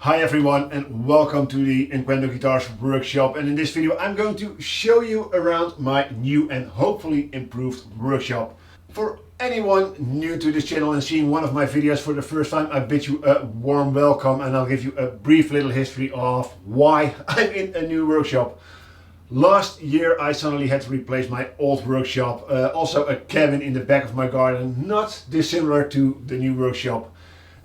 Hi everyone and welcome to the Unquendor Guitars workshop, and in this video I'm going to show you around my new and hopefully improved workshop. For anyone new to this channel and seeing one of my videos for the first time, I bid you a warm welcome, and I'll give you a brief little history of why I'm in a new workshop. Last year I suddenly had to replace my old workshop, also a cabin in the back of my garden, not dissimilar to the new workshop.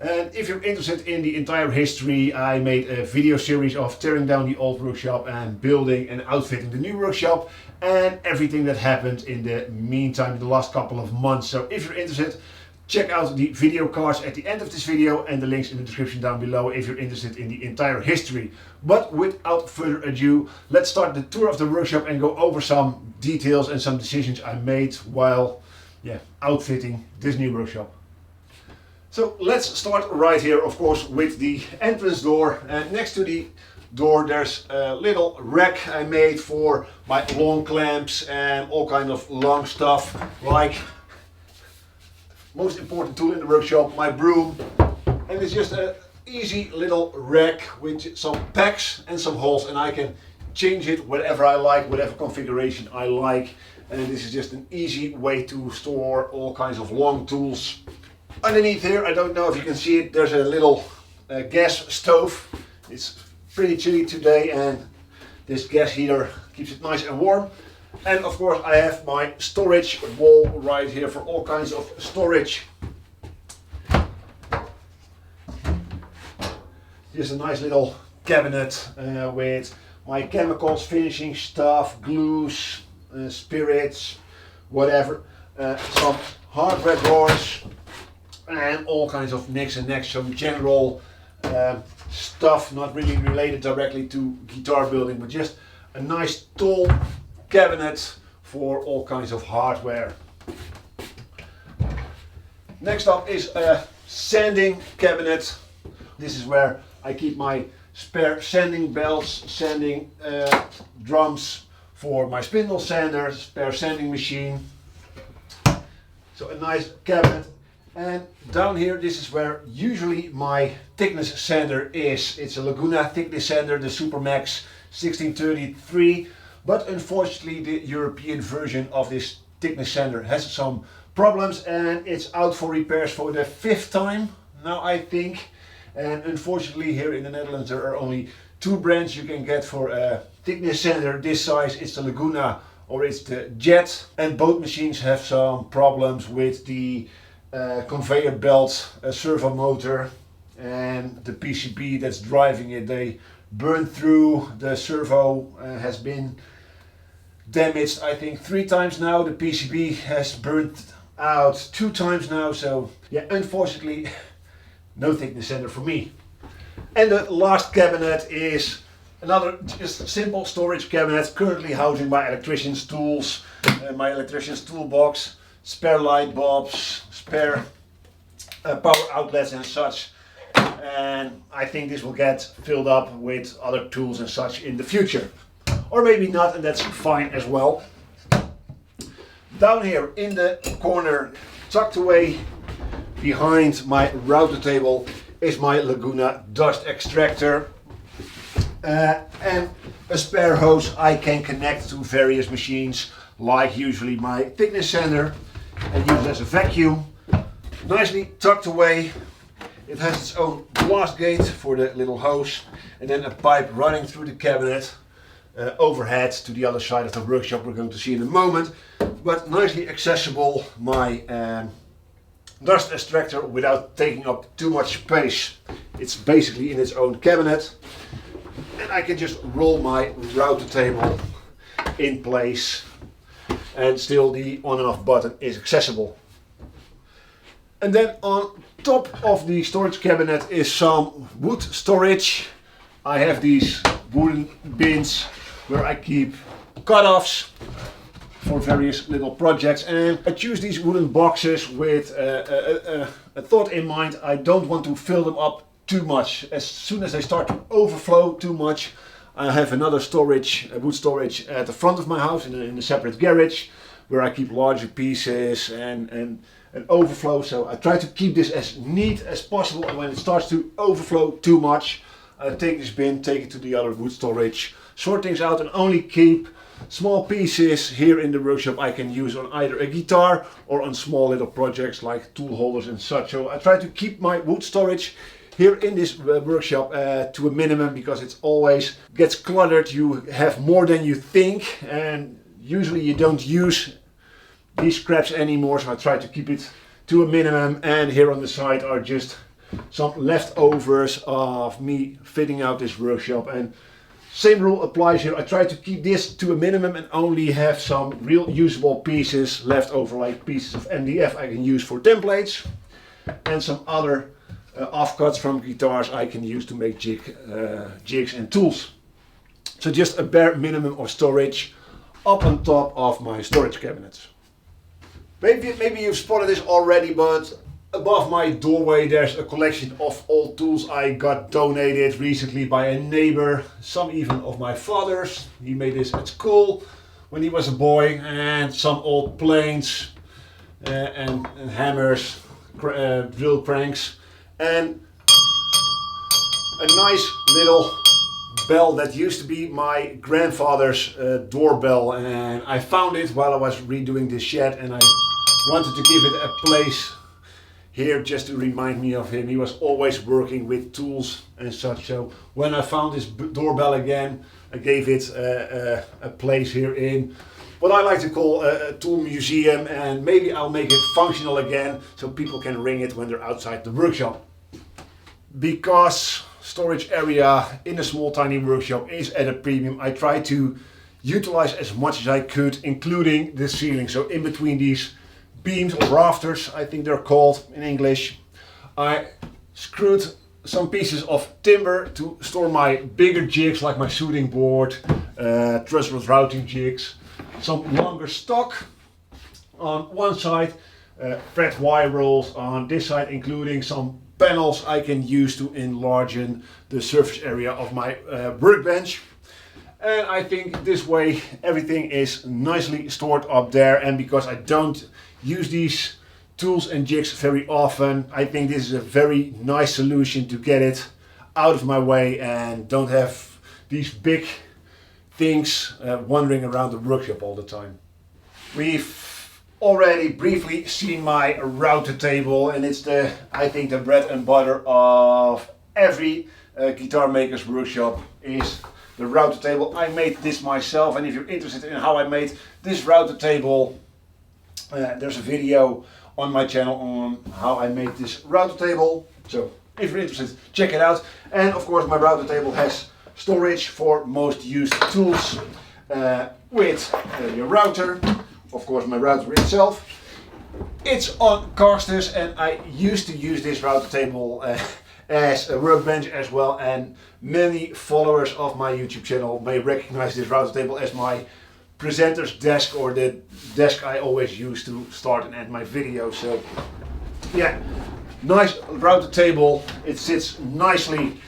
And if you're interested in the entire history, I made a video series of tearing down the old workshop and building and outfitting the new workshop and everything that happened in the meantime in the last couple of months. So if you're interested, check out the video cards at the end of this video and the links in the description down below if you're interested in the entire history. But without further ado, let's start the tour of the workshop and go over some details and some decisions I made while outfitting this new workshop. So let's start right here, of course, with the entrance door. And next to the door there's a little rack I made for my long clamps and all kind of long stuff, like most important tool in the workshop, my broom. And it's just an easy little rack with some packs and some holes, and I can change it whatever I like, whatever configuration I like. And this is just an easy way to store all kinds of long tools. Underneath here, I don't know if you can see it, there's a little gas stove. It's pretty chilly today and this gas heater keeps it nice and warm. And of course I have my storage wall right here for all kinds of storage. Here's a nice little cabinet with my chemicals, finishing stuff, glues, spirits, whatever. Some hardware drawers. And all kinds of nicks and necks, some general stuff not really related directly to guitar building, but just a nice tall cabinet for all kinds of hardware. Next up is a sanding cabinet. This is where I keep my spare sanding belts, sanding drums for my Spindel Sander, spare sanding machine. So a nice cabinet. And down here, this is where usually my thickness sander is. It's a Laguna thickness sander, the Supermax 1633, but unfortunately the European version of this thickness sander has some problems and it's out for repairs for the 5th time now, I think. And unfortunately here in the Netherlands there are only 2 brands you can get for a thickness sander this size. It's the Laguna or it's the Jet, and both machines have some problems with the conveyor belt, servo motor, and the PCB that's driving it. They burned through. The servo has been damaged, I think 3 times now. The PCB has burned out 2 times now. So yeah, unfortunately no thickness sander for me. And the last cabinet is another just simple storage cabinet, currently housing my electrician's tools, my electrician's toolbox, spare light bulbs, spare power outlets and such. And I think this will get filled up with other tools and such in the future. Or maybe not, and that's fine as well. Down here in the corner, tucked away behind my router table, is my Laguna dust extractor. And a spare hose I can connect to various machines, like usually my thickness sander, and use it as a vacuum. Nicely tucked away. It has its own blast gate for the little hose, and then a pipe running through the cabinet overhead to the other side of the workshop we're going to see in a moment. But nicely accessible, my dust extractor, without taking up too much space. It's basically in its own cabinet, and I can just roll my router table in place, and still the on and off button is accessible. And then on top of the storage cabinet is some wood storage. I have these wooden bins where I keep cut-offs for various little projects, and I choose these wooden boxes with a thought in mind. I don't want to fill them up too much. As soon as they start to overflow too much, I have another storage, wood storage at the front of my house in a separate garage where I keep larger pieces and overflow. So I try to keep this as neat as possible, and when it starts to overflow too much, I take this bin, take it to the other wood storage, sort things out, and only keep small pieces here in the workshop I can use on either a guitar or on small little projects like tool holders and such. So I try to keep my wood storage here in this workshop to a minimum, because it always gets cluttered. You have more than you think, and usually you don't use these scraps anymore, so I try to keep it to a minimum. And here on the side are just some leftovers of me fitting out this workshop, and same rule applies here. I try to keep this to a minimum and only have some real usable pieces left over, like pieces of MDF I can use for templates, and some other offcuts from guitars I can use to make jigs and tools. So just a bare minimum of storage up on top of my storage cabinets. Maybe you've spotted this already, but above my doorway there's a collection of old tools I got donated recently by a neighbor, some even of my father's. He made this at school when he was a boy, and some old planes and hammers, drill cranks, and a nice little bell that used to be my grandfather's doorbell, and I found it while I was redoing this shed, and I wanted to give it a place here just to remind me of him. He was always working with tools and such, so when I found this doorbell again, I gave it a place here in what I like to call a tool museum, and maybe I'll make it functional again so people can ring it when they're outside the workshop. Because storage area in a small tiny workshop is at a premium, I try to utilize as much as I could, including the ceiling. So in between these beams or rafters, I think they're called in English, I screwed some pieces of timber to store my bigger jigs, like my shooting board, truss rod routing jigs, some longer stock on one side, fret wire rolls on this side, including some panels I can use to enlarge the surface area of my workbench. And I think this way everything is nicely stored up there, and because I don't use these tools and jigs very often, I think this is a very nice solution to get it out of my way and don't have these big things wandering around the workshop all the time. We've already briefly seen my router table, and it's I think the bread and butter of every guitar maker's workshop is the router table. I made this myself, and if you're interested in how I made this router table, there's a video on my channel on how I made this router table. So if you're interested, check it out. And of course my router table has storage for most used tools with your router. Of course my router itself. It's on casters, and I used to use this router table as a workbench as well, and many followers of my YouTube channel may recognize this router table as my presenter's desk, or the desk I always use to start and end my videos. So yeah, nice router table. It sits nicely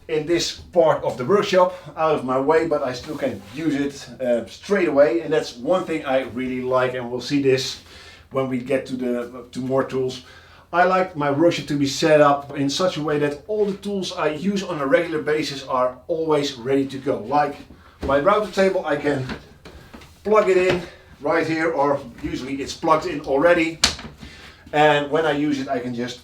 in this part of the workshop, out of my way, but I still can use it straight away, and that's one thing I really like, and we'll see this when we get to more tools. I like my workshop to be set up in such a way that all the tools I use on a regular basis are always ready to go. Like my router table, I can plug it in right here, or usually it's plugged in already, and when I use it I can just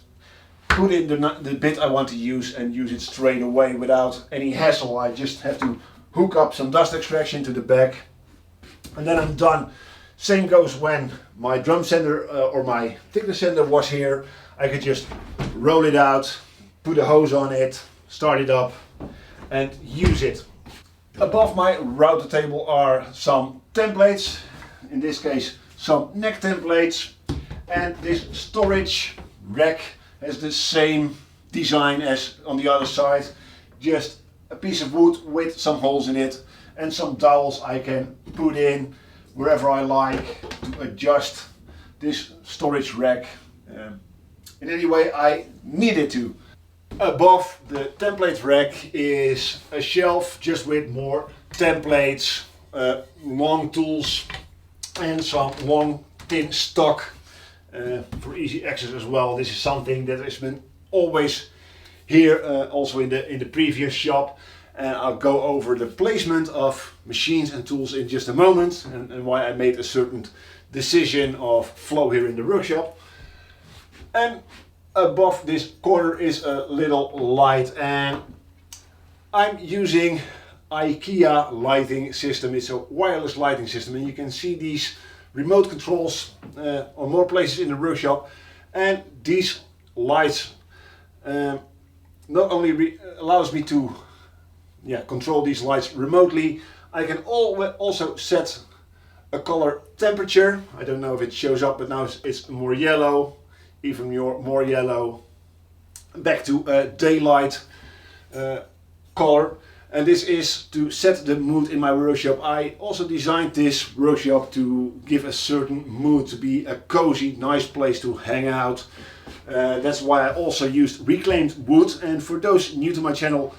put in the bit I want to use and use it straight away without any hassle. I just have to hook up some dust extraction to the back, and then I'm done. Same goes when my drum sander or my thickness sander was here. I could just roll it out, put a hose on it, start it up and use it. Above my router table are some templates, in this case some neck templates, and this storage rack has the same design as on the other side, just a piece of wood with some holes in it and some dowels I can put in wherever I like to adjust this storage rack in any way I need it to. Above the template rack is a shelf just with more templates, long tools and some long thin stock for easy access as well. This is something that has been always here also in the previous shop, and I'll go over the placement of machines and tools in just a moment, and why I made a certain decision of flow here in the workshop. And above this corner is a little light, and I'm using IKEA lighting system. It's a wireless lighting system, and you can see these remote controls on more places in the workshop. And these lights not only allows me to control these lights remotely, I can also set a color temperature. I don't know if it shows up, but now it's more yellow, even more yellow, back to daylight color. And this is to set the mood in my workshop. I also designed this workshop to give a certain mood, to be a cozy, nice place to hang out. That's why I also used reclaimed wood. And for those new to my channel,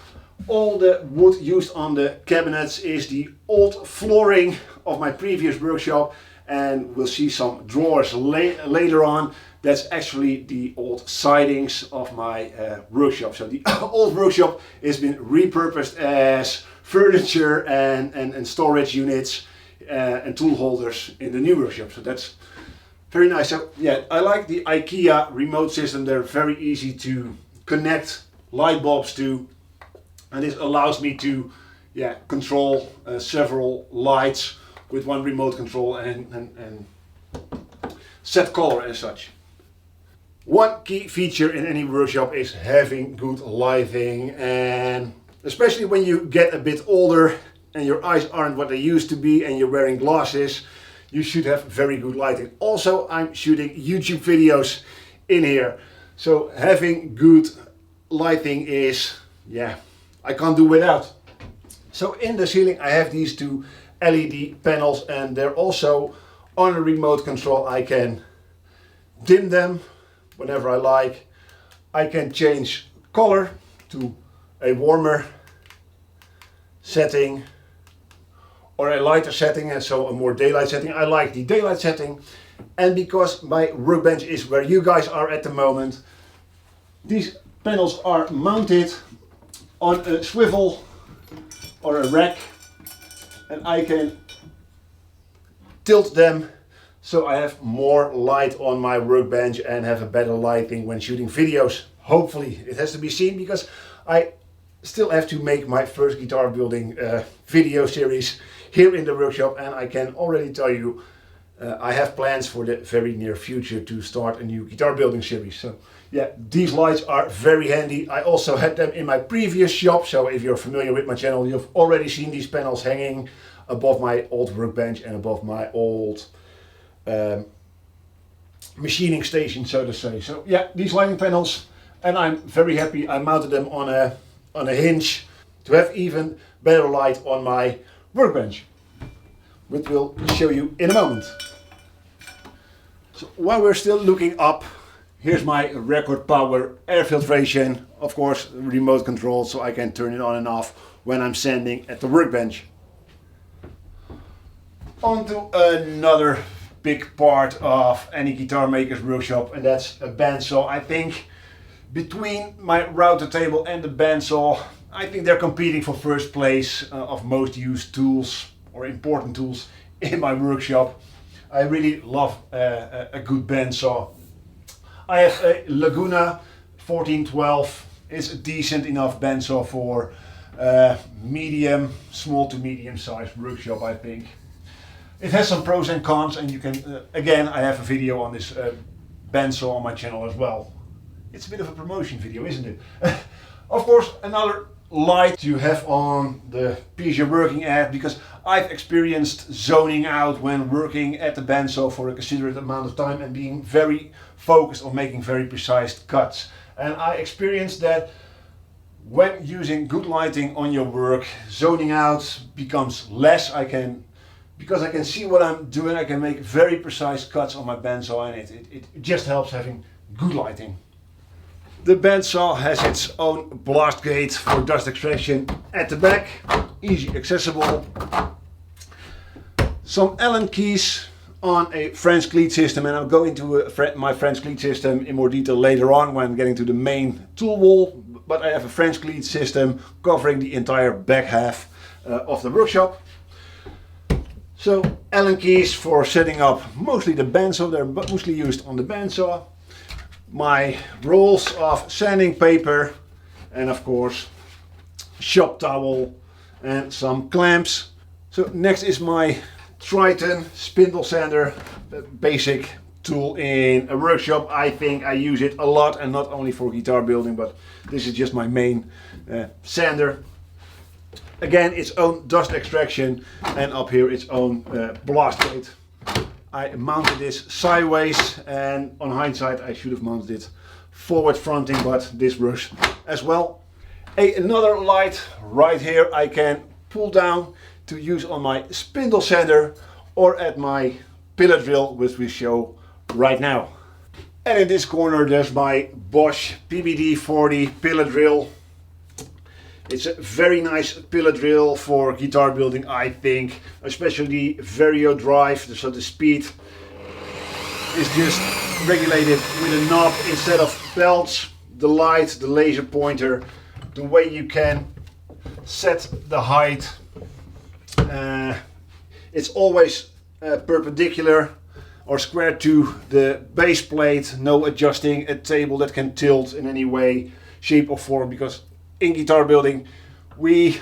all the wood used on the cabinets is the old flooring of my previous workshop. And we'll see some drawers later on. That's actually the old sidings of my workshop. So the old workshop has been repurposed as furniture and storage units and tool holders in the new workshop. So that's very nice. So yeah, I like the IKEA remote system. They're very easy to connect light bulbs to, and this allows me to control several lights with one remote control and set color as such. One key feature in any workshop is having good lighting, and especially when you get a bit older and your eyes aren't what they used to be and you're wearing glasses, you should have very good lighting. Also, I'm shooting YouTube videos in here, so having good lighting is, I can't do without. So in the ceiling I have these two LED panels, and they're also on a remote control. I can dim them whenever I like. I can change color to a warmer setting or a lighter setting, and so a more daylight setting. I like the daylight setting, and because my workbench is where you guys are at the moment, these panels are mounted on a swivel or a rack, and I can tilt them so I have more light on my workbench and have a better lighting when shooting videos. Hopefully. It has to be seen because I still have to make my first guitar building video series here in the workshop, and I can already tell you I have plans for the very near future to start a new guitar building series. So yeah, these lights are very handy. I also had them in my previous shop, so if you're familiar with my channel, you've already seen these panels hanging above my old workbench and above my old machining station, so to say. So yeah, these lighting panels, and I'm very happy I mounted them on a hinge to have even better light on my workbench, which we'll show you in a moment. So while we're still looking up, here's my record power air filtration, of course remote control, so I can turn it on and off when I'm sanding at the workbench. On to another big part of any guitar maker's workshop, and that's a bandsaw. I think between my router table and the bandsaw, I think they're competing for first place of most used tools or important tools in my workshop. I really love a good bandsaw. I have a Laguna 1412. It's a decent enough bandsaw for small to medium sized workshop, I think. It has some pros and cons, and you can, again, I have a video on this bandsaw on my channel as well. It's a bit of a promotion video, isn't it? Of course, another light you have on the piece you're working at, because I've experienced zoning out when working at the bandsaw for a considerate amount of time and being very focused on making very precise cuts. And I experienced that when using good lighting on your work, zoning out becomes less. Because I can see what I'm doing, I can make very precise cuts on my bandsaw, and it just helps having good lighting. The bandsaw has its own blast gate for dust extraction at the back, easy accessible. Some Allen keys on a French Cleat system, and I'll go into my French Cleat system in more detail later on when getting to the main tool wall. but I have a French Cleat system covering the entire back half of the workshop. So Allen keys for setting up mostly the bandsaw, they're mostly used on the bandsaw. My rolls of sanding paper and of course shop towel and some clamps. So next is my Triton Spindel Sander, basic tool in a workshop. I think I use it a lot, and not only for guitar building, but this is just my main sander. Again, its own dust extraction, and up here its own blast plate. I mounted this sideways, and on hindsight I should have mounted it forward fronting, but this works as well. Another light right here I can pull down to use on my spindle sander or at my Pilar Drill, which we show right now. And in this corner there's my Bosch PBD 40 Pilar Drill. It's a very nice Pilar Drill for guitar building, I think, especially vario drive, so the speed is just regulated with a knob instead of belts. The light, the laser pointer, the way you can set the height. It's always perpendicular or square to the base plate, no adjusting a table that can tilt in any way, shape or form, because in guitar building we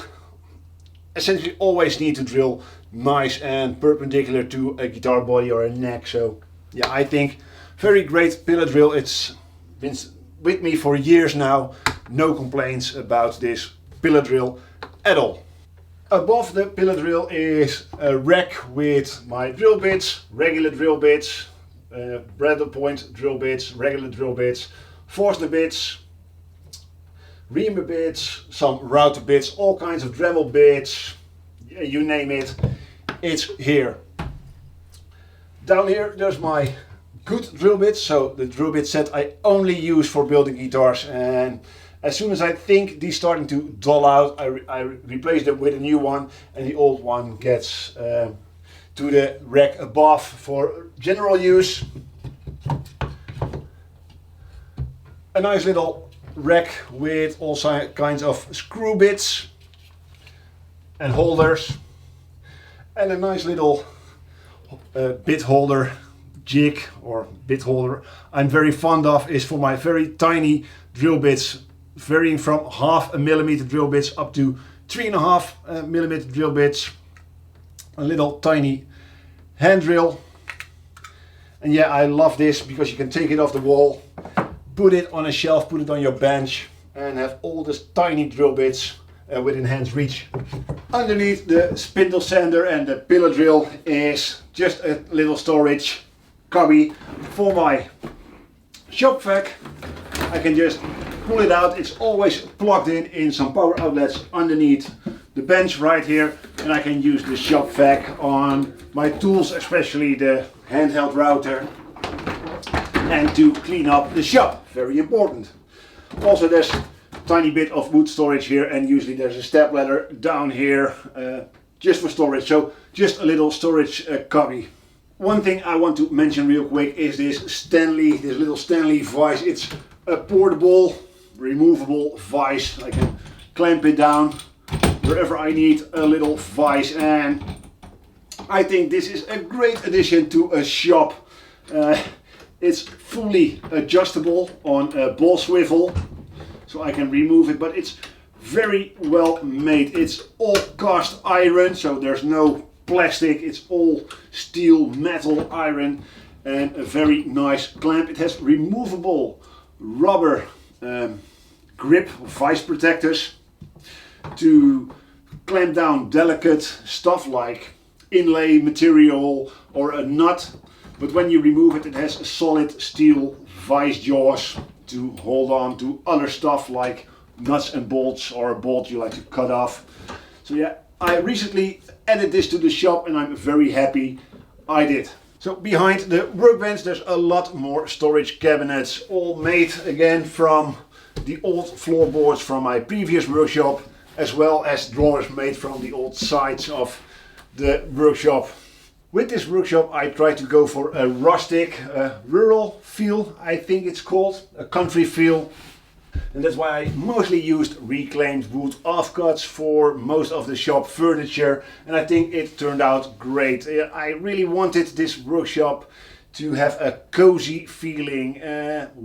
essentially always need to drill nice and perpendicular to a guitar body or a neck. So yeah, I think very great Pilar Drill. It's been with me for years now, no complaints about this Pilar Drill at all. Above the Pilar Drill is a rack with my drill bits, regular drill bits, brandle point drill bits, regular drill bits, Forstner bits, reamer bits, some router bits, all kinds of Dremel bits, you name it, it's here. Down here there's my good drill bits, so the drill bit set I only use for building guitars, and as soon as I think these starting to dull out, I replace them with a new one, and the old one gets to the rack above for general use. A nice little rack with all kinds of screw bits and holders, and a nice little bit holder, jig or bit holder I'm very fond of is for my very tiny drill bits, varying from 0.5 millimeter drill bits up to 3.5 millimeter drill bits. A little tiny hand drill, and yeah, I love this because you can take it off the wall, put it on a shelf, put it on your bench, and have all these tiny drill bits within hand's reach. Underneath the Spindel Sander and the Pilar Drill is just a little storage cubby for my shop vac. I can just pull it out. It's always plugged in some power outlets underneath the bench right here, and I can use the shop vac on my tools, especially the handheld router, and to clean up the shop, very important. Also there's a tiny bit of wood storage here, and usually there's a step ladder down here just for storage, so just a little storage cubby. One thing I want to mention real quick is this little Stanley Vise. It's a portable, removable vise. I can clamp it down wherever I need a little vise, and I think this is a great addition to a shop. It's fully adjustable on a ball swivel, so I can remove it, but it's very well made. It's all cast iron, so there's no plastic, it's all steel, metal, iron, and a very nice clamp. It has removable rubber grip vice protectors to clamp down delicate stuff like inlay material or a nut, but when you remove it, it has a solid steel vice jaws to hold on to other stuff like nuts and bolts or a bolt you like to cut off. So yeah, I recently added this to the shop and I'm very happy I did. So behind the workbench there's a lot more storage cabinets, all made again from the old floorboards from my previous workshop, as well as drawers made from the old sides of the workshop. With this workshop I tried to go for a rustic, rural feel, I think it's called, a country feel. And that's why I mostly used reclaimed wood offcuts for most of the shop furniture, and I think it turned out great. I really wanted this workshop to have a cozy feeling,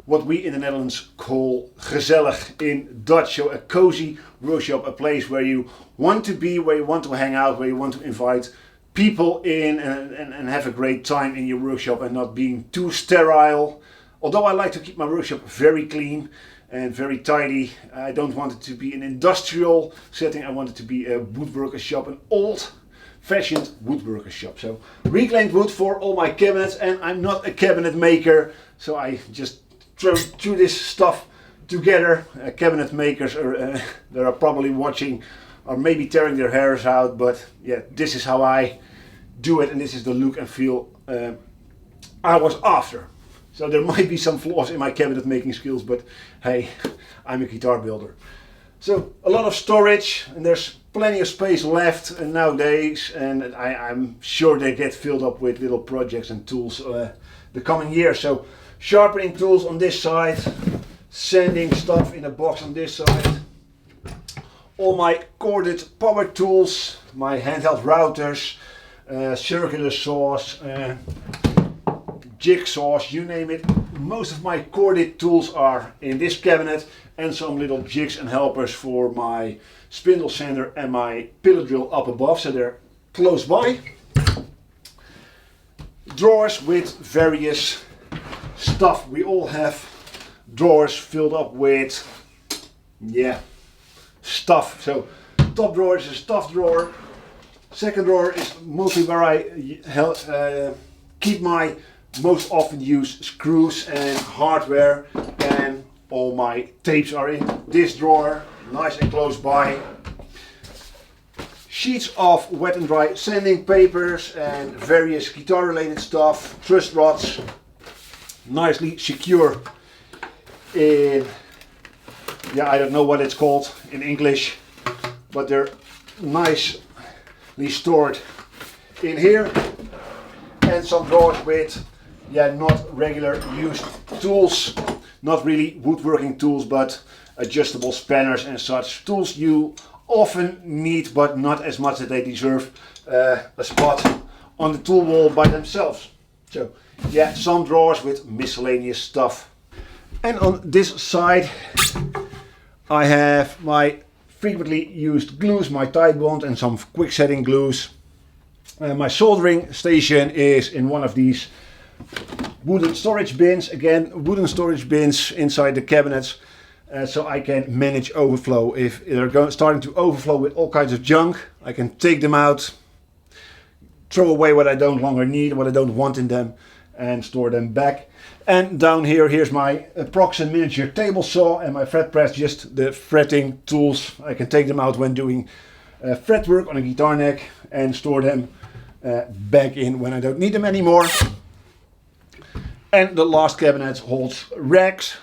what we in the Netherlands call gezellig in Dutch. So a cozy workshop, a place where you want to be, where you want to hang out, where you want to invite people in and have a great time in your workshop and not being too sterile. Although I like to keep my workshop very clean and very tidy, I don't want it to be an industrial setting. I want it to be a woodworker shop, an old-fashioned woodworker shop. So reclaimed wood for all my cabinets, and I'm not a cabinet maker, so I just threw this stuff together. Cabinet makers that are probably watching are maybe tearing their hairs out, but yeah, this is how I do it, and this is the look and feel I was after. So there might be some flaws in my cabinet making skills, but hey, I'm a guitar builder. So a lot of storage, and there's plenty of space left nowadays, and I'm sure they get filled up with little projects and tools the coming year. So sharpening tools on this side, sanding stuff in a box on this side, all my corded power tools, my handheld routers, circular saws, jigsaws, you name it. Most of my corded tools are in this cabinet, and some little jigs and helpers for my Spindel Sander and my Pilar Drill up above, so they're close by. Drawers with various stuff. We all have drawers filled up with, yeah, stuff. So top drawer is a stuff drawer. Second drawer is mostly where I keep my most often used screws and hardware, and all my tapes are in this drawer, nice and close by. Sheets of wet and dry sanding papers and various guitar related stuff, truss rods, nicely secure in, yeah, I don't know what it's called in English, but they're nicely stored in here. And some drawers with, yeah, not regular used tools, not really woodworking tools, but adjustable spanners and such. Tools you often need, but not as much that they deserve a spot on the tool wall by themselves. So yeah, some drawers with miscellaneous stuff. And on this side I have my frequently used glues, my Titebond and some quick setting glues. My soldering station is in one of these wooden storage bins. Again, wooden storage bins inside the cabinets, so I can manage overflow. If they're starting to overflow with all kinds of junk, I can take them out, throw away what I don't longer need, what I don't want in them, and store them back. And down here, here's my Proxen miniature table saw and my fret press, just the fretting tools. I can take them out when doing fret work on a guitar neck and store them back in when I don't need them anymore. And the last cabinet holds racks.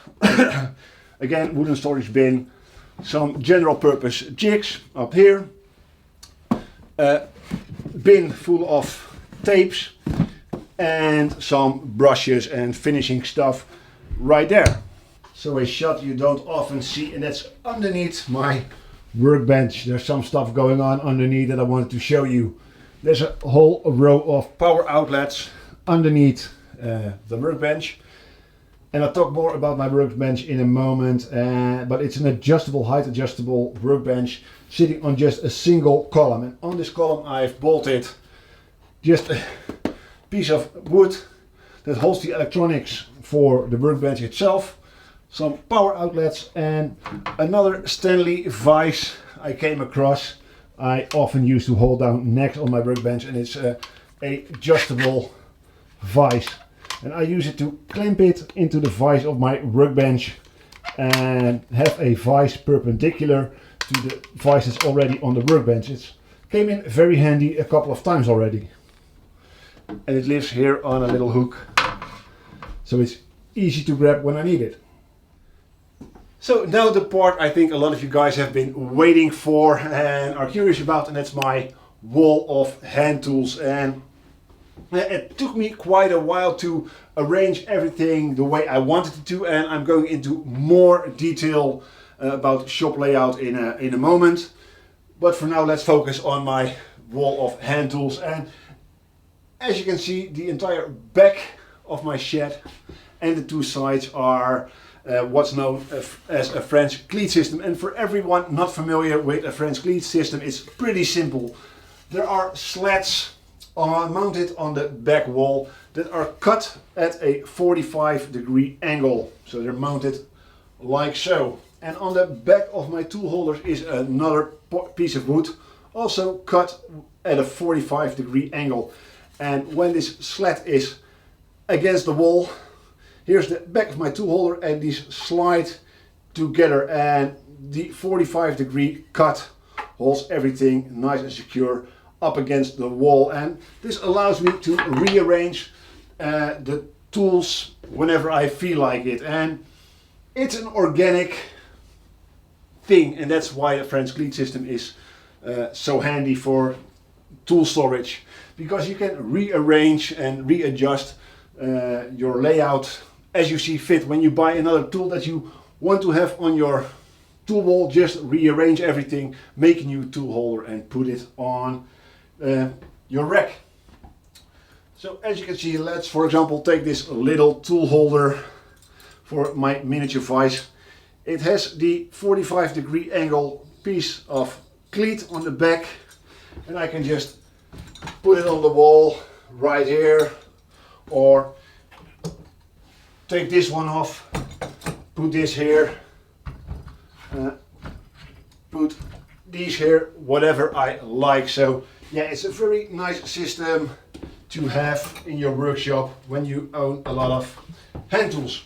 Again, wooden storage bin, some general purpose jigs up here, a bin full of tapes, and some brushes and finishing stuff right there. So a shot you don't often see, and that's underneath my workbench. There's some stuff going on underneath that I wanted to show you. There's a whole row of power outlets underneath the workbench, and I'll talk more about my workbench in a moment, but it's an adjustable, height adjustable workbench sitting on just a single column, and on this column I've bolted just a piece of wood that holds the electronics for the workbench itself, some power outlets, and another Stanley Vise I came across. I often use to hold down necks on my workbench, and it's a adjustable vise, and I use it to clamp it into the vise of my workbench and have a vise perpendicular to the vise that's already on the workbench. It came in very handy a couple of times already, and it lives here on a little hook, so it's easy to grab when I need it. So now the part I think a lot of you guys have been waiting for and are curious about, and that's my wall of hand tools. And It took me quite a while to arrange everything the way I wanted it to, and I'm going into more detail about shop layout in a moment. But for now, let's focus on my wall of hand tools. And as you can see, the entire back of my shed and the two sides are what's known as a French cleat system. And for everyone not familiar with a French cleat system, it's pretty simple. There are slats mounted on the back wall that are cut at a 45-degree angle. So they're mounted like so. And on the back of my tool holders is another piece of wood, also cut at a 45-degree angle. And when this slat is against the wall, here's the back of my tool holder, and these slide together, and the 45-degree cut holds everything nice and secure up against the wall. And this allows me to rearrange the tools whenever I feel like it. And it's an organic thing, and that's why a French cleat system is so handy for tool storage, because you can rearrange and readjust your layout as you see fit. When you buy another tool that you want to have on your tool wall, just rearrange everything, make a new tool holder and put it on your rack. So as you can see, let's for example take this little tool holder for my miniature vise. It has the 45-degree angle piece of cleat on the back, and I can just put it on the wall right here, or take this one off, put this here, put these here, whatever I like. So yeah, it's a very nice system to have in your workshop when you own a lot of hand tools.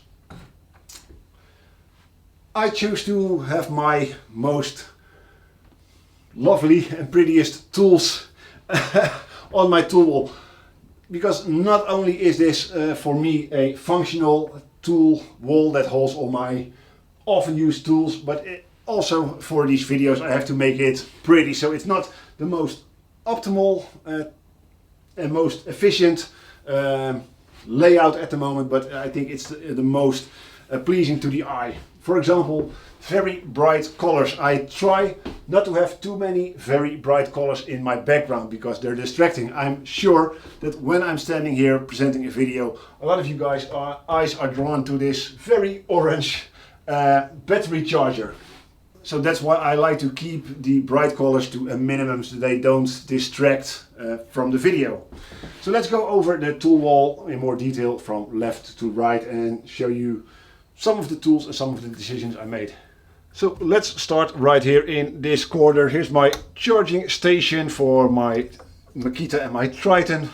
I choose to have my most lovely and prettiest tools on my tool wall, because not only is this for me a functional tool wall that holds all my often used tools, but also for these videos I have to make it pretty. So it's not the most optimal and most efficient layout at the moment, but I think it's the most pleasing to the eye. For example, very bright colors. I try not to have too many very bright colors in my background because they're distracting. I'm sure that when I'm standing here presenting a video, a lot of you guys eyes are drawn to this very orange battery charger. So that's why I like to keep the bright colors to a minimum so they don't distract from the video. So let's go over the tool wall in more detail from left to right and show you some of the tools and some of the decisions I made. So let's start right here in this corner. Here's my charging station for my Makita and my Triton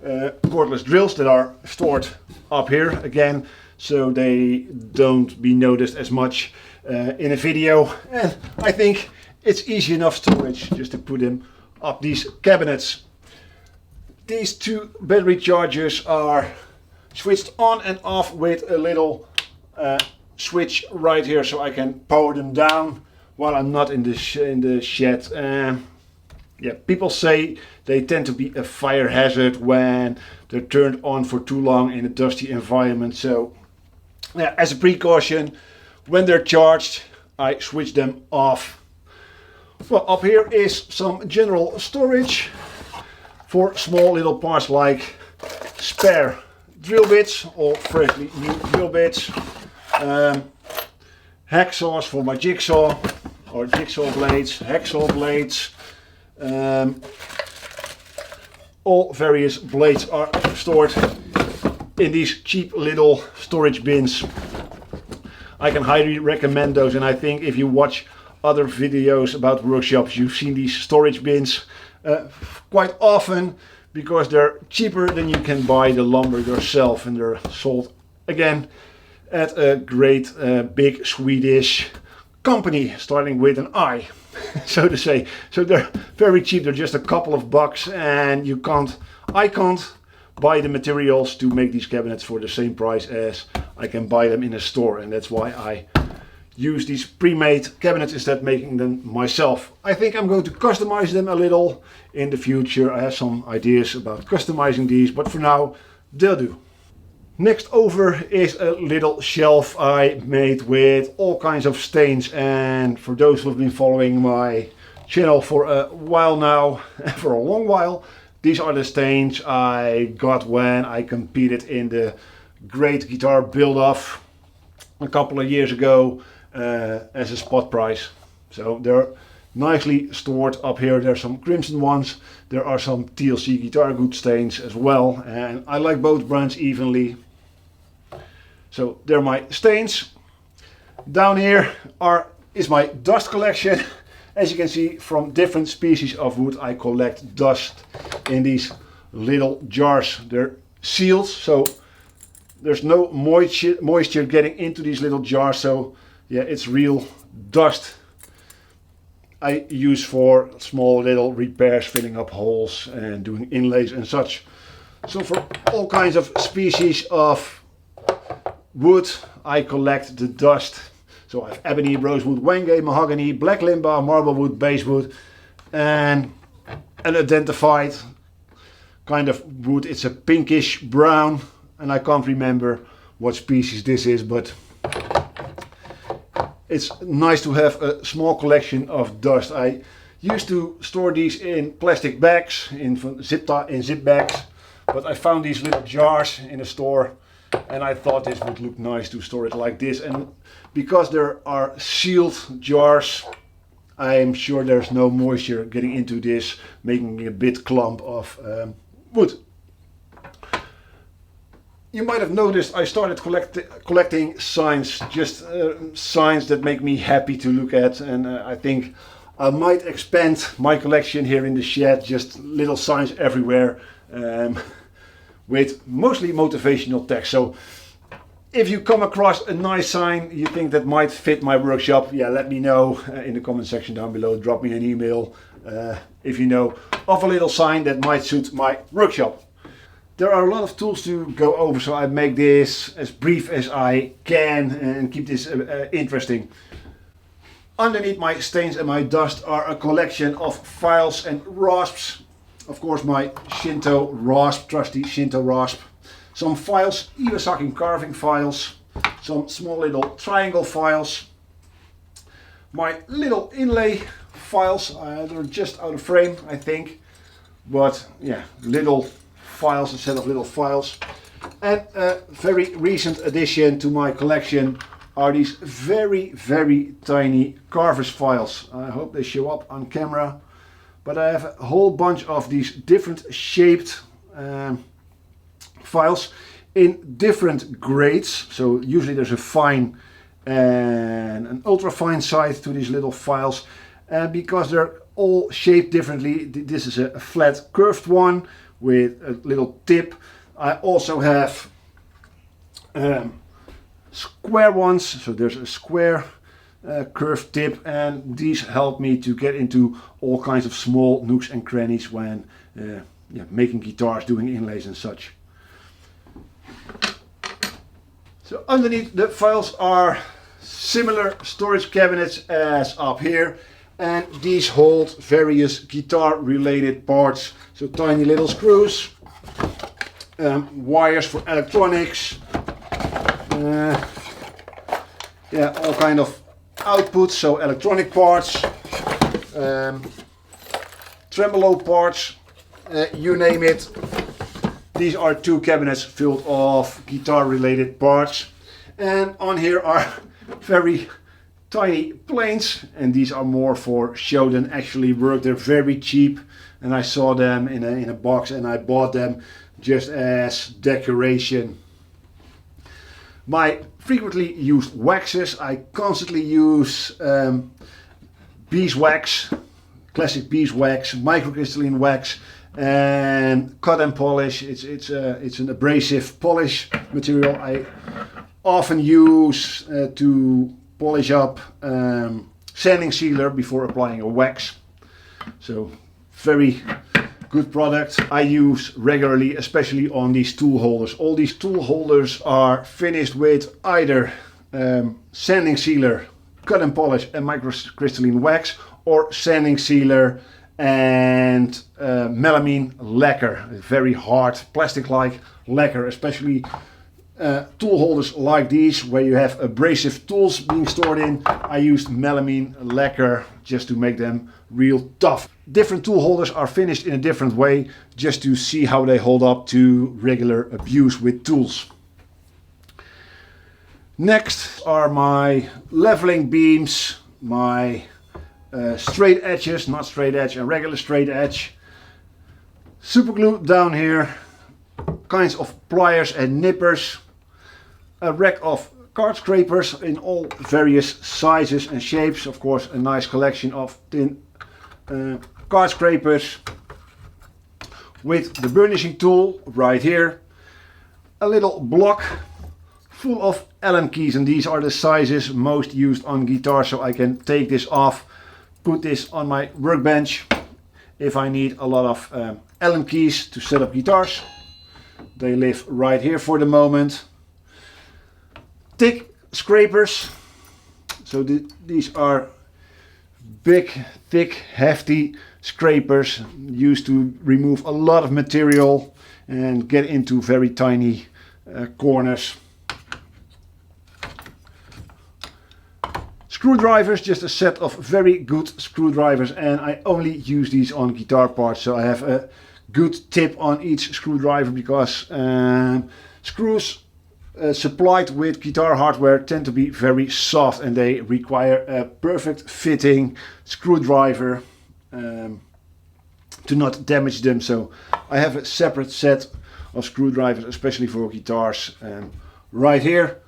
cordless drills that are stored up here again, so they don't be noticed as much in a video. And I think it's easy enough storage just to put them up these cabinets. These two battery chargers are switched on and off with a little switch right here, so I can power them down while I'm not in the shed. Yeah, people say they tend to be a fire hazard when they're turned on for too long in a dusty environment. So yeah, as a precaution, when they're charged, I switch them off. Well, up here is some general storage for small little parts like spare drill bits or freshly new drill bits, hacksaws for my jigsaw or jigsaw blades, hacksaw blades. All various blades are stored in these cheap little storage bins. I can highly recommend those, and I think if you watch other videos about workshops, you've seen these storage bins quite often, because they're cheaper than you can buy the lumber yourself, and they're sold again at a great big Swedish company starting with an I, so to say. So they're very cheap. They're just a couple of bucks, and I can't buy the materials to make these cabinets for the same price as I can buy them in a store, and that's why I use these pre-made cabinets instead of making them myself. I think I'm going to customize them a little in the future. I have some ideas about customizing these, but for now they'll do. Next over is a little shelf I made with all kinds of stains, and for those who have been following my channel for a while now, for a long while, these are the stains I got when I competed in the Great Guitar Build-Off a couple of years ago as a spot prize. So they're nicely stored up here. There's some crimson ones, there are some TLC Guitar Good stains as well, and I like both brands evenly. So they're my stains. Down here is my dust collection. As you can see, from different species of wood I collect dust in these little jars. They're sealed, so there's no moisture getting into these little jars. So yeah, it's real dust I use for small little repairs, filling up holes and doing inlays and such. So for all kinds of species of wood I collect the dust. So I have ebony, rosewood, wenge, mahogany, black limba, marblewood, basswood, and an identified kind of wood. It's a pinkish brown, and I can't remember what species this is, but it's nice to have a small collection of dust. I used to store these in plastic bags, in zip bags, but I found these little jars in a store, and I thought this would look nice to store it like this. And because there are sealed jars, I'm sure there's no moisture getting into this, making a bit clump of wood. You might have noticed I started collecting signs, just signs that make me happy to look at, and I think I might expand my collection here in the shed, just little signs everywhere. With mostly motivational text. So if you come across a nice sign you think that might fit my workshop, yeah, let me know in the comment section down below. Drop me an email if you know of a little sign that might suit my workshop. There are a lot of tools to go over, so I make this as brief as I can and keep this interesting. Underneath my stains and my dust are a collection of files and rasps. Of course, my Shinto rasp, trusty Shinto rasp. Some files, Iwasaki carving files. Some small little triangle files. My little inlay files, they're just out of frame, I think. But yeah, little files instead of little files. And a very recent addition to my collection are these very, very tiny carver's files. I hope they show up on camera. But I have a whole bunch of these different shaped files in different grades. So usually there's a fine and an ultra fine side to these little files. And because they're all shaped differently, this is a flat curved one with a little tip. I also have square ones. So there's a square curved tip, and these help me to get into all kinds of small nooks and crannies when making guitars, doing inlays and such. So underneath the files are similar storage cabinets as up here, and these hold various guitar related parts. So tiny little screws, wires for electronics, all kind of outputs, so electronic parts, tremolo parts, you name it. These are two cabinets filled of guitar related parts, and on here are very tiny planes, and these are more for show than actually work. They're very cheap, and I saw them in a box and I bought them just as decoration. My frequently used waxes, I constantly use beeswax, classic beeswax, microcrystalline wax, and cut and polish. It's an abrasive polish material I often use to polish up sanding sealer before applying a wax. So very good product I use regularly, especially on these tool holders. All these tool holders are finished with either sanding sealer cut and polish and microcrystalline wax, or sanding sealer and melamine lacquer, very hard plastic-like lacquer, especially tool holders like these where you have abrasive tools being stored in. I used melamine lacquer just to make them real tough. Different tool holders are finished in a different way just to see how they hold up to regular abuse with tools. Next are my leveling beams, my straight edges, not straight edge and regular straight edge. Super glue down here, kinds of pliers and nippers, a rack of card scrapers in all various sizes and shapes, of course a nice collection of tin card scrapers, with the burnishing tool right here, a little block full of Allen keys, and these are the sizes most used on guitars, so I can take this off, put this on my workbench if I need a lot of Allen keys to set up guitars. They live right here for the moment. Thick scrapers, so these are big, thick, hefty scrapers used to remove a lot of material and get into very tiny corners. Screwdrivers, just a set of very good screwdrivers, and I only use these on guitar parts, so I have a good tip on each screwdriver, because screws supplied with guitar hardware tend to be very soft and they require a perfect fitting screwdriver to not damage them. So I have a separate set of screwdrivers, especially for guitars, right here.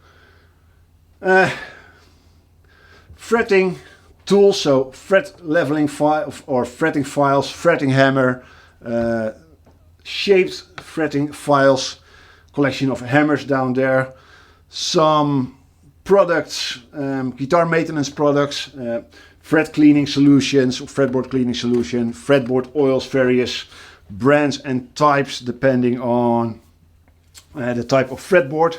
Fretting tools, so fret leveling file or fretting files, fretting hammer, shaped fretting files, collection of hammers down there, some products, guitar maintenance products, fret cleaning solutions, fretboard cleaning solution, fretboard oils, various brands and types depending on the type of fretboard.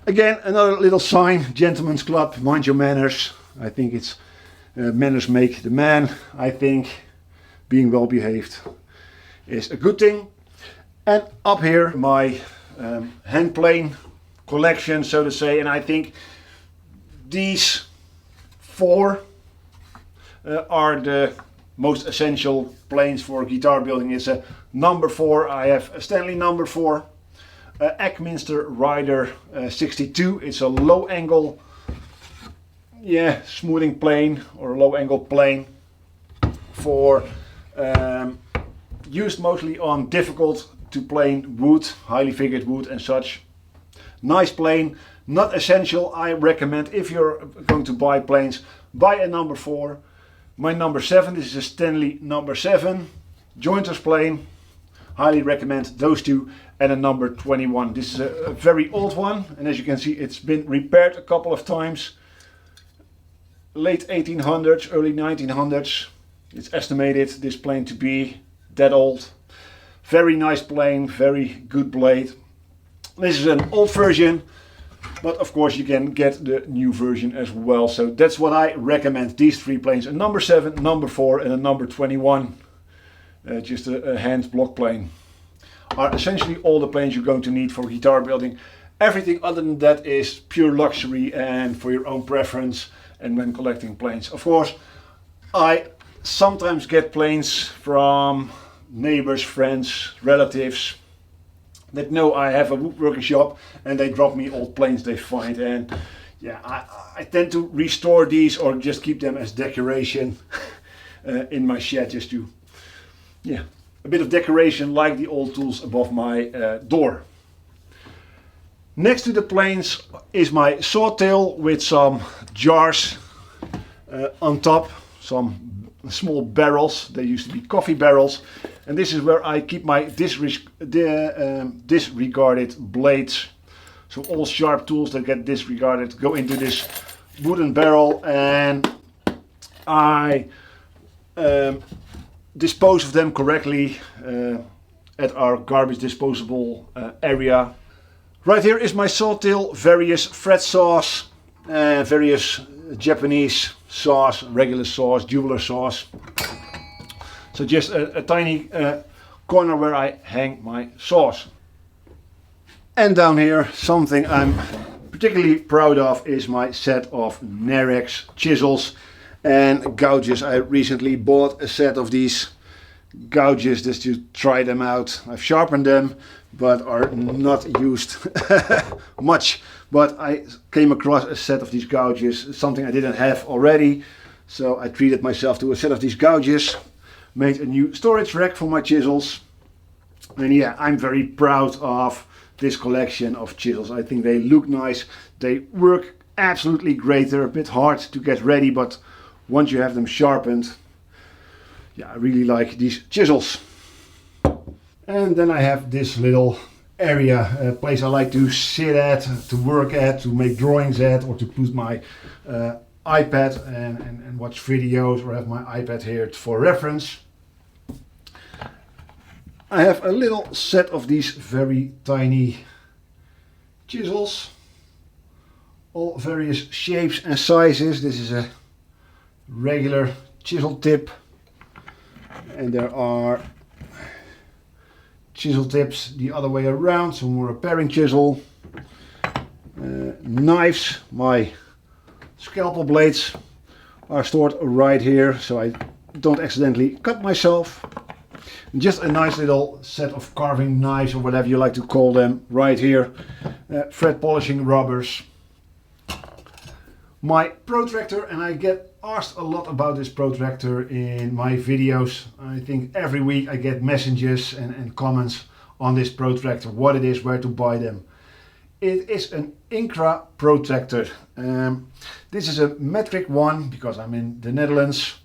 Again, another little sign, gentleman's club, mind your manners. I think it's manners make the man. I think being well behaved is a good thing. And up here my hand plane collection, so to say, and I think these four are the most essential planes for guitar building. It's a number 4, I have a Stanley number 4, Eckminster Rider 62. It's a low angle, smoothing plane or low angle plane for used mostly on difficult to plane wood, highly figured wood and such. Nice plane, not essential. I recommend if you're going to buy planes, buy a number 4. My number 7, this is a Stanley number 7 jointer's plane. Highly recommend those two, and a number 21. This is a very old one, and as you can see, it's been repaired a couple of times. Late 1800s, early 1900s. It's estimated this plane to be that old. Very nice plane, very good blade. This is an old version, but of course you can get the new version as well. So that's what I recommend. These 3 planes, a number 7, number 4 and a number 21. Just a hand block plane, are essentially all the planes you're going to need for guitar building. Everything other than that is pure luxury and for your own preference and when collecting planes. Of course, I sometimes get planes from neighbors, friends, relatives that know I have a woodworking shop, and they drop me old planes they find, and yeah, I tend to restore these or just keep them as decoration in my shed, just to a bit of decoration like the old tools above my door. Next to the planes is my sawtail with some jars on top, some small barrels. They used to be coffee barrels, and this is where I keep my disregarded blades. So all sharp tools that get disregarded go into this wooden barrel, and I dispose of them correctly at our garbage disposable area. Right here is my sawtail, various fret saws, various Japanese saws, regular saws, jeweler saws. So just a tiny corner where I hang my saws. And down here, something I'm particularly proud of is my set of Narex chisels and gouges. I recently bought a set of these gouges just to try them out. I've sharpened them but are not used much. But I came across a set of these gouges, something I didn't have already. So I treated myself to a set of these gouges, made a new storage rack for my chisels. And yeah, I'm very proud of this collection of chisels. I think they look nice, they work absolutely great. They're a bit hard to get ready, but once you have them sharpened, yeah, I really like these chisels. And then I have this little area, a place I like to sit at, to work at, to make drawings at, or to put my iPad and watch videos, or have my iPad here for reference. I have a little set of these very tiny chisels, all various shapes and sizes. This is a regular chisel tip, and there are chisel tips the other way around, so more a paring chisel. Knives, my scalpel blades are stored right here, so I don't accidentally cut myself. Just a nice little set of carving knives, or whatever you like to call them, right here. Thread polishing rubbers. My protractor, and I get asked a lot about this protractor in my videos. I think every week I get messages and comments on this protractor, what it is, where to buy them. It is an Incra protractor. This is a metric one, because I'm in the Netherlands.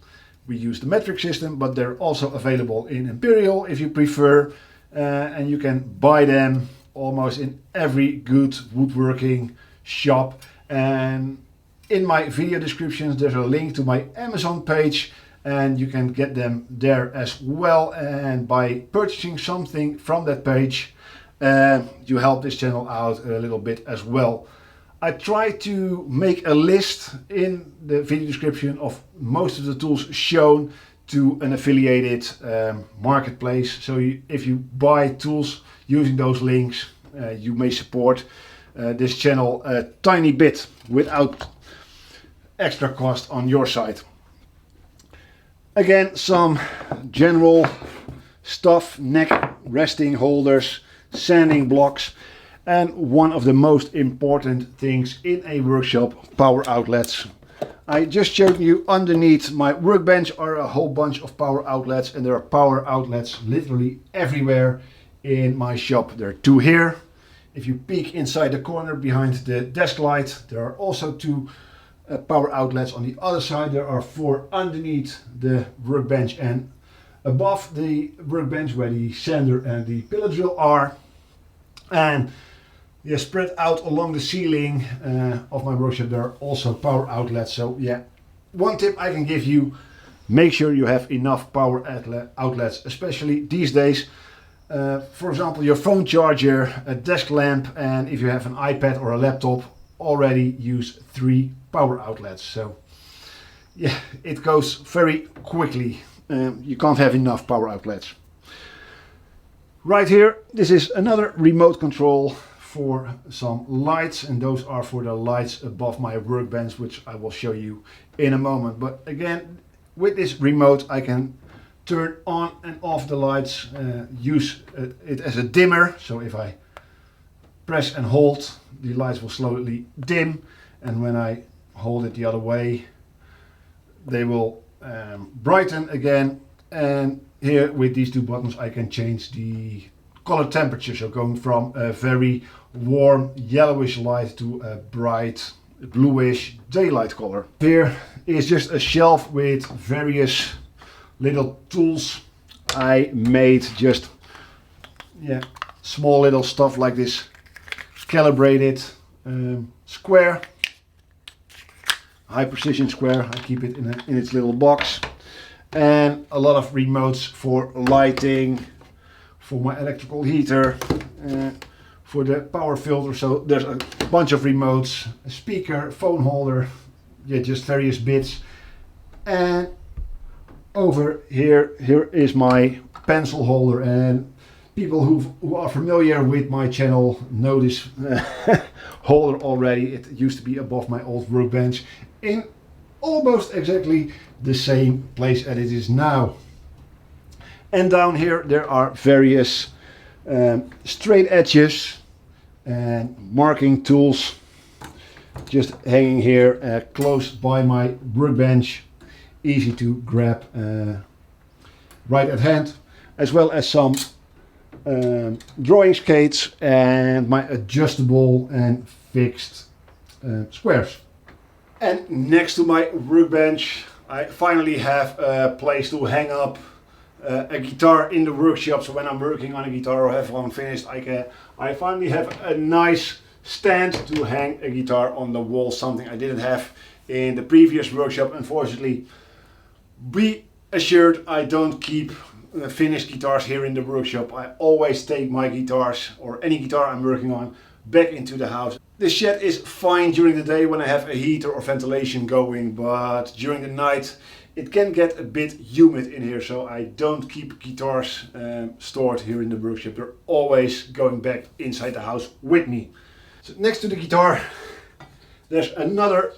We use the metric system, but they're also available in Imperial if you prefer. And you can buy them almost in every good woodworking shop. And in my video descriptions there's a link to my Amazon page, and you can get them there as well. And by purchasing something from that page, you help this channel out a little bit as well. I try to make a list in the video description of most of the tools shown to an affiliated marketplace. So if you buy tools using those links, you may support this channel a tiny bit without extra cost on your side. Again, some general stuff: neck resting holders, sanding blocks, and one of the most important things in a workshop, power outlets. I just showed you underneath my workbench are a whole bunch of power outlets, and there are power outlets literally everywhere in my shop. There are two here. If you peek inside the corner behind the desk light, there are also two power outlets. On the other side there are four underneath the workbench and above the workbench, where the sander and the Pilar Drill are. And yeah, spread out along the ceiling of my workshop there are also power outlets. So yeah, one tip I can give you: make sure you have enough power outlets, especially these days. For example, your phone charger, a desk lamp, and if you have an iPad or a laptop, already use 3 power outlets. So yeah, it goes very quickly. You can't have enough power outlets. Right here, this is another remote control for some lights, and those are for the lights above my workbench, which I will show you in a moment. But again, with this remote I can turn on and off the lights, use it as a dimmer. So if I press and hold, the lights will slowly dim, and when I hold it the other way, they will brighten again. And here with these two buttons I can change the color temperature, so going from a very warm yellowish light to a bright bluish daylight color. Here is just a shelf with various little tools I made, just small little stuff like this calibrated square, high precision square. I keep it in its little box, and a lot of remotes for lighting, for my electrical heater, for the power filter. So there's a bunch of remotes, a speaker, phone holder, yeah, just various bits. And over here is my pencil holder, and people who are familiar with my channel know this holder already. It used to be above my old workbench in almost exactly the same place as it is now. And down here there are various straight edges and marking tools just hanging here close by my workbench, easy to grab right at hand, as well as some drawing skates and my adjustable and fixed squares. And next to my workbench I finally have a place to hang up a guitar in the workshop. So when I'm working on a guitar or have one finished, I finally have a nice stand to hang a guitar on the wall, something I didn't have in the previous workshop, unfortunately. Be assured, I don't keep finished guitars here in the workshop. I always take my guitars, or any guitar I'm working on, back into the house. The shed is fine during the day when I have a heater or ventilation going, but during the night it can get a bit humid in here, so I don't keep guitars stored here in the workshop. They're always going back inside the house with me. So next to the guitar there's another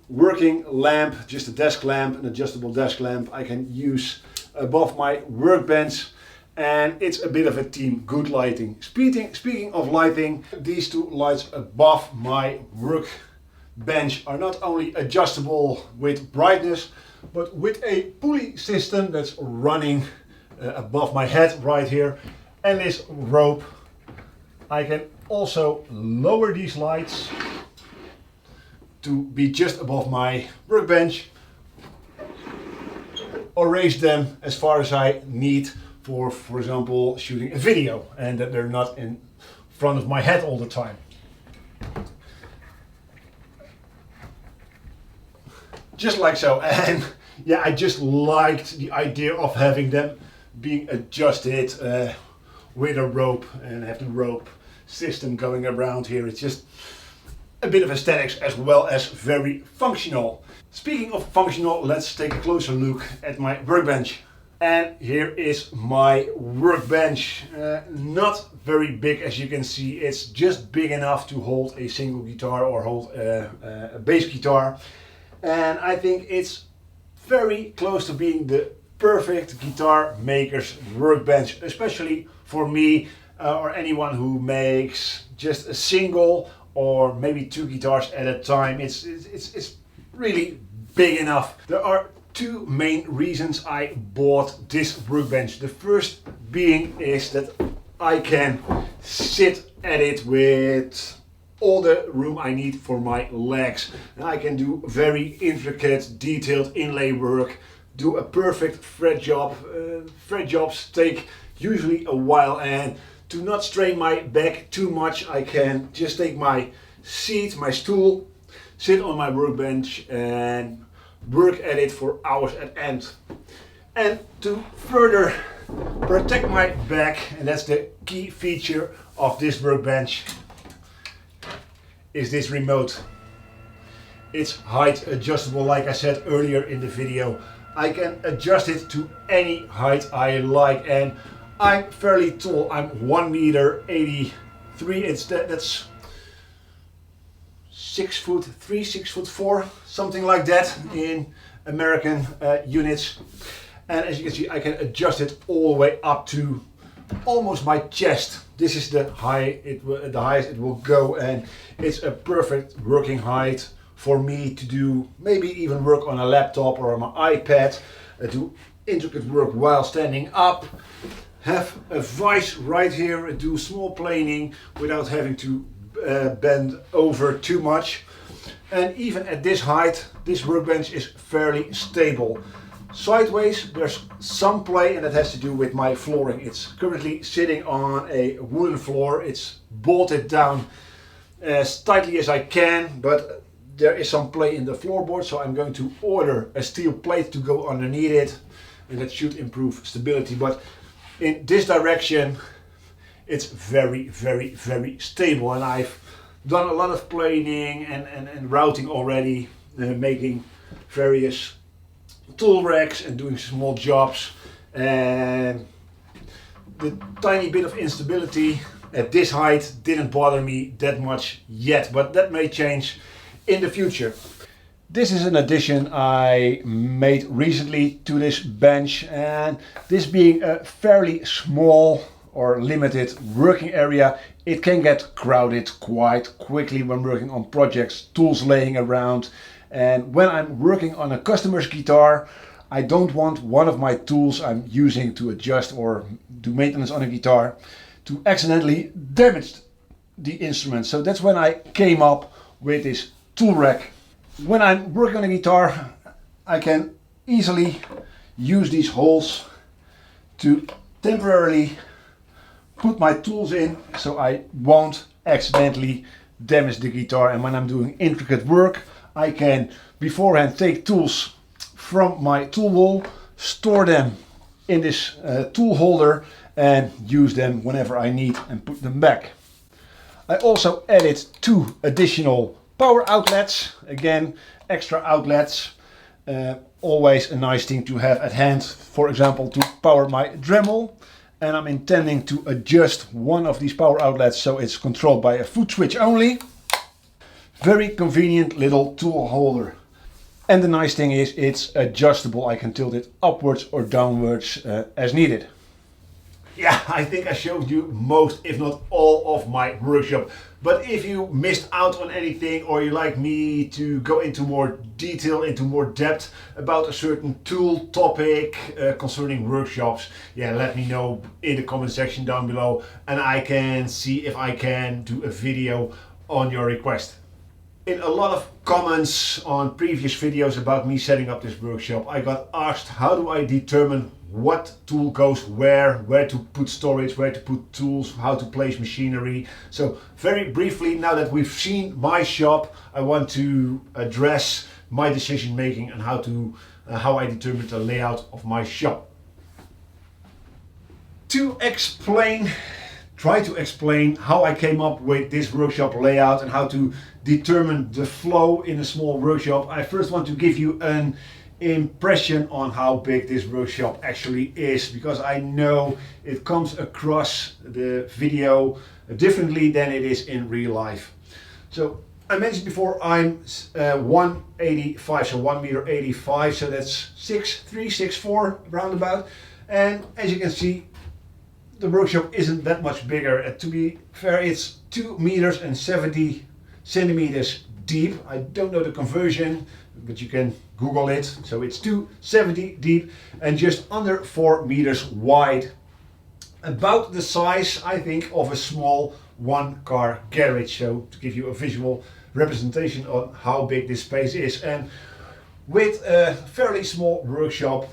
working lamp, just a desk lamp, an adjustable desk lamp I can use above my workbench, and it's a bit of a team, good lighting. Speaking of lighting, these two lights above my workbench are not only adjustable with brightness, but with a pulley system that's running above my head right here, and this rope. I can also lower these lights to be just above my workbench, or raise them as far as I need for example, shooting a video, and that they're not in front of my head all the time. Just like so. And yeah, I just liked the idea of having them being adjusted with a rope, and have the rope system going around here. It's just a bit of aesthetics as well as very functional. Speaking of functional, let's take a closer look at my workbench. And here is my workbench. Not very big, as you can see. It's just big enough to hold a single guitar or hold a bass guitar. And I think it's very close to being the perfect guitar maker's workbench, especially for me or anyone who makes just a single or maybe two guitars at a time. It's really big enough. There are two main reasons I bought this workbench. The first being is that I can sit at it with all the room I need for my legs, and I can do very intricate, detailed inlay work, do a perfect fret job. Fret jobs take usually a while, and to not strain my back too much, I can just take my seat, my stool, sit on my workbench and work at it for hours at end. And to further protect my back, and that's the key feature of this workbench, is this remote. It's height adjustable, like I said earlier in the video. I can adjust it to any height I like, and I'm fairly tall. I'm 1.83 meters. That's 6'3", 6'4", something like that in American units. And as you can see, I can adjust it all the way up to almost my chest. This is the highest it will go, and it's a perfect working height for me to do maybe even work on a laptop or on my iPad, do intricate work while standing up. Have a vise right here, do small planing without having to bend over too much. And even at this height, this workbench is fairly stable. Sideways there's some play, and that has to do with my flooring. It's currently sitting on a wooden floor. It's bolted down as tightly as I can, but there is some play in the floorboard, so I'm going to order a steel plate to go underneath it, and that should improve stability. But in this direction it's very, very, very stable, and I've done a lot of planing and routing already making various tool racks and doing small jobs, and the tiny bit of instability at this height didn't bother me that much yet, but that may change in the future. This is an addition I made recently to this bench, and this being a fairly small or limited working area, it can get crowded quite quickly when working on projects, tools laying around. And when I'm working on a customer's guitar, I don't want one of my tools I'm using to adjust or do maintenance on a guitar to accidentally damage the instrument. So that's when I came up with this tool rack. When I'm working on a guitar, I can easily use these holes to temporarily put my tools in so I won't accidentally damage the guitar. And when I'm doing intricate work, I can beforehand take tools from my tool wall, store them in this tool holder and use them whenever I need and put them back. I also added 2 additional power outlets, again extra outlets, always a nice thing to have at hand, for example to power my Dremel. And I'm intending to adjust one of these power outlets so it's controlled by a foot switch only. Very convenient little tool holder. And the nice thing is it's adjustable. I can tilt it upwards or downwards as needed. Yeah, I think I showed you most, if not all, of my workshop. But if you missed out on anything, or you like me to go into more detail, into more depth about a certain tool topic concerning workshops, yeah, let me know in the comment section down below, and I can see if I can do a video on your request. In a lot of comments on previous videos about me setting up this workshop, I got asked how do I determine what tool goes where to put storage, where to put tools, how to place machinery. So very briefly, now that we've seen my shop, I want to address my decision making and how I determine the layout of my shop. Try to explain how I came up with this workshop layout and how to determine the flow in a small workshop. I first want to give you an impression on how big this workshop actually is, because I know it comes across the video differently than it is in real life. So I mentioned before I'm 185, so 1.85 m, so that's 6'3", 6'4", roundabout. And as you can see, the workshop isn't that much bigger. To be fair, it's 2.70 m deep. I don't know the conversion, but you can Google it. So it's 2.70 deep and just under 4 meters wide. About the size, I think, of a small one-car garage. So to give you a visual representation on how big this space is. And with a fairly small workshop,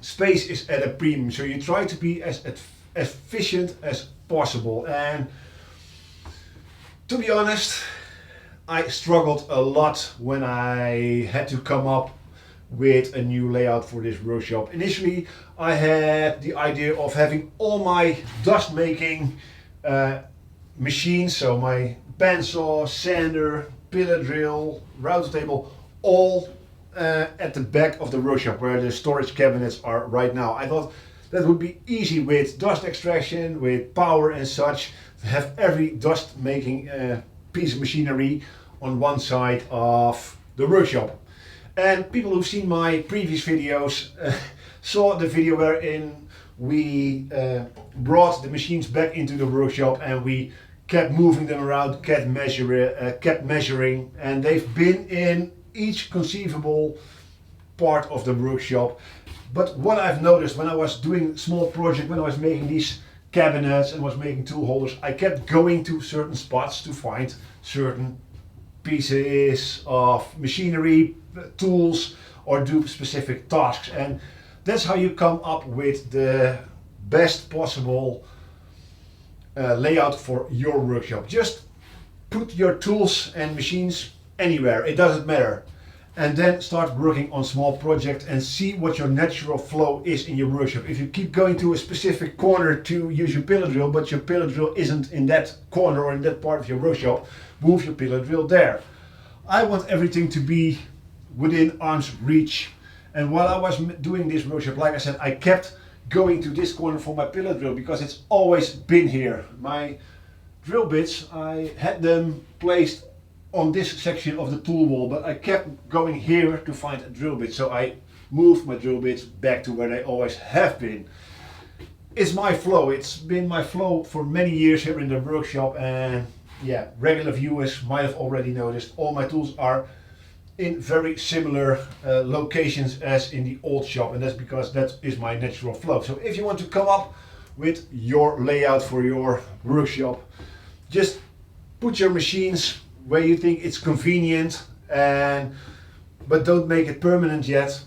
space is at a premium, so you try to be as efficient as possible. And to be honest, I struggled a lot when I had to come up with a new layout for this workshop. Initially, I had the idea of having all my dust making machines, so my bandsaw, sander, Pilar Drill, router table, all at the back of the workshop where the storage cabinets are right now. I thought that would be easy with dust extraction, with power and such, to have every dust making piece of machinery on one side of the workshop. And people who've seen my previous videos saw the video wherein we brought the machines back into the workshop and we kept moving them around, kept measuring, and they've been in each conceivable part of the workshop. But what I've noticed when I was doing small project, when I was making these cabinets and was making tool holders, I kept going to certain spots to find certain pieces of machinery, tools, or do specific tasks. And that's how you come up with the best possible layout for your workshop. Just put your tools and machines anywhere, it doesn't matter, and then start working on small projects and see what your natural flow is in your workshop. If you keep going to a specific corner to use your Pilar Drill, but your Pilar Drill isn't in that corner or in that part of your workshop, move your Pilar Drill there. I want everything to be within arm's reach. And while I was doing this workshop, like I said, I kept going to this corner for my Pilar Drill because it's always been here. My drill bits, I had them placed on this section of the tool wall, but I kept going here to find a drill bit. So I moved my drill bits back to where they always have been. It's my flow. It's been my flow for many years here in the workshop, and yeah, regular viewers might have already noticed all my tools are in very similar locations as in the old shop, and that's because that is my natural flow. So if you want to come up with your layout for your workshop, just put your machines where you think it's convenient, but don't make it permanent yet.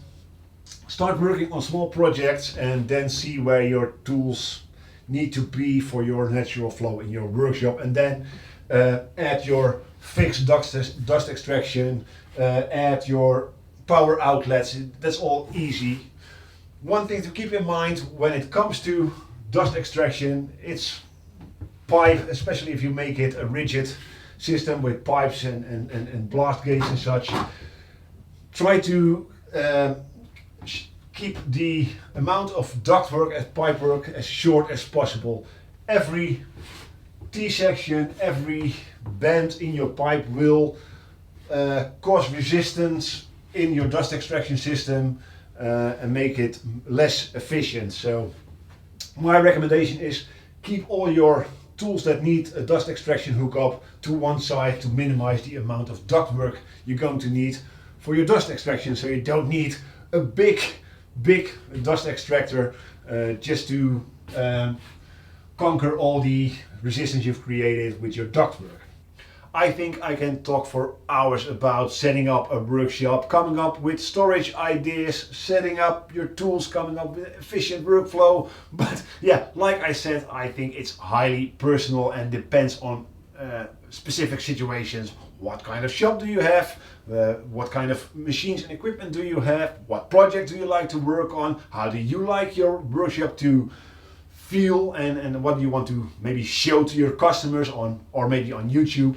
Start working on small projects and then see where your tools need to be for your natural flow in your workshop, and then add your fixed dust extraction, add your power outlets. That's all easy. One thing to keep in mind when it comes to dust extraction, it's pipe, especially if you make it a rigid system with pipes and blast gates and such. Try to keep the amount of ductwork and pipe work as short as possible. Every T-section, every bend in your pipe will cause resistance in your dust extraction system and make it less efficient. So my recommendation is keep all your tools that need a dust extraction hookup to one side to minimize the amount of ductwork you're going to need for your dust extraction. So you don't need a big dust extractor just to conquer all the resistance you've created with your ductwork. I think I can talk for hours about setting up a workshop, coming up with storage ideas, setting up your tools, coming up with efficient workflow. But yeah, like I said, I think it's highly personal and depends on specific situations. What kind of shop do you have? What kind of machines and equipment do you have? What project do you like to work on? How do you like your workshop to feel, and what do you want to maybe show to your customers on, or maybe on YouTube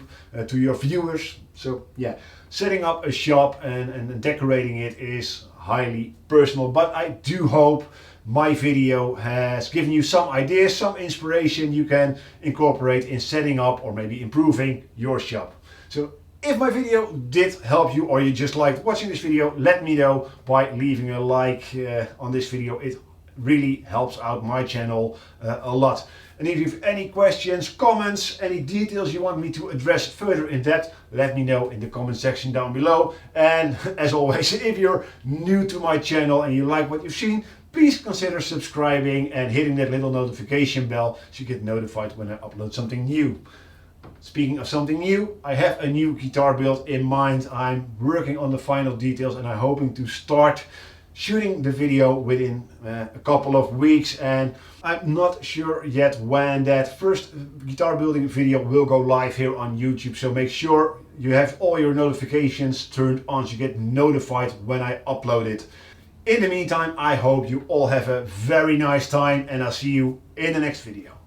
to your viewers? So yeah, setting up a shop and decorating it is highly personal, but I do hope my video has given you some ideas, some inspiration you can incorporate in setting up or maybe improving your shop. So if my video did help you, or you just liked watching this video, let me know by leaving a like on this video. It really helps out my channel a lot. And if you have any questions, comments, any details you want me to address further in depth, let me know in the comment section down below. And as always, if you're new to my channel and you like what you've seen, please consider subscribing and hitting that little notification bell so you get notified when I upload something new. Speaking of something new, I have a new guitar build in mind. I'm working on the final details and I'm hoping to start shooting the video within a couple of weeks, and I'm not sure yet when that first guitar building video will go live here on YouTube. So make sure you have all your notifications turned on so you get notified when I upload it. In the meantime, I hope you all have a very nice time, and I'll see you in the next video.